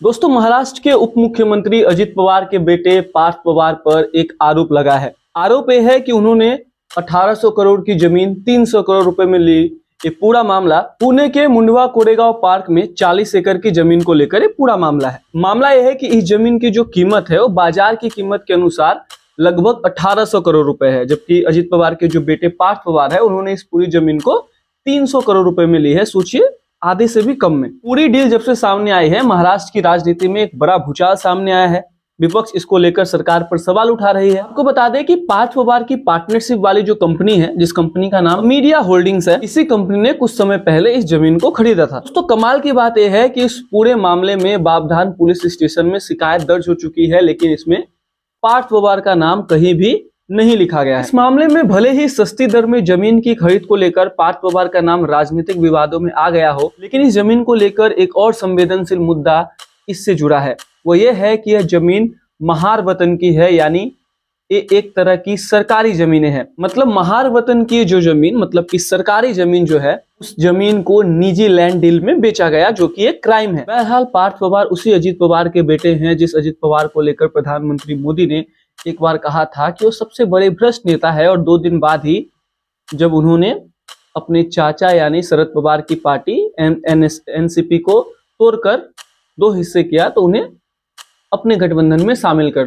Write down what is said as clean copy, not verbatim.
दोस्तों, महाराष्ट्र के उप मुख्यमंत्री अजित पवार के बेटे पार्थ पवार पर एक आरोप लगा है। आरोप यह है कि उन्होंने 1800 करोड़ की जमीन 300 करोड़ रुपए में ली। ये पूरा मामला पुणे के मुंडवा कोरेगांव पार्क में 40 एकड़ की जमीन को लेकर ये पूरा मामला है। मामला यह है कि इस जमीन की जो कीमत है वो बाजार की कीमत के अनुसार लगभग 1800 करोड़ रुपए है, जबकि अजित पवार के जो बेटे पार्थ पवार है उन्होंने इस पूरी जमीन को 300 करोड़ रुपए में ली है। सोचिए, आधे से भी कम में। पूरी डील जब से सामने आई है, महाराष्ट्र की राजनीति में एक बड़ा भूचाल सामने आया है। विपक्ष इसको लेकर सरकार पर सवाल उठा रही है। आपको बता दें कि पार्थ पवार की पार्टनरशिप वाली जो कंपनी है, जिस कंपनी का नाम मीडिया होल्डिंग्स है, इसी कंपनी ने कुछ समय पहले इस जमीन को खरीदा था। तो कमाल की बात यह है कि इस पूरे मामले में बाबधान पुलिस स्टेशन में शिकायत दर्ज हो चुकी है, लेकिन इसमें पार्थ पवार का नाम कहीं भी नहीं लिखा गया है। इस मामले में भले ही सस्ती दर में जमीन की खरीद को लेकर पार्थ पवार का नाम राजनीतिक विवादों में आ गया हो, लेकिन इस जमीन को लेकर एक और संवेदनशील मुद्दा इससे जुड़ा है। वो ये है कि यह जमीन महार वतन की है, यानी ये एक तरह की सरकारी जमीनें हैं। मतलब महार वतन की जो जमीन, मतलब कि सरकारी जमीन जो है, उस जमीन को निजी लैंड डील में बेचा गया, जो कि एक क्राइम है। बहरहाल पार्थ पवार उसी अजित पवार के बेटे हैं जिस अजित पवार को लेकर प्रधानमंत्री मोदी ने एक बार कहा था कि वो सबसे बड़े भ्रष्ट नेता है, और 2 दिन बाद ही जब उन्होंने अपने चाचा यानी शरद पवार की पार्टी एनसीपी को तोड़कर 2 हिस्से किया, तो उन्हें अपने गठबंधन में शामिल कर लिया।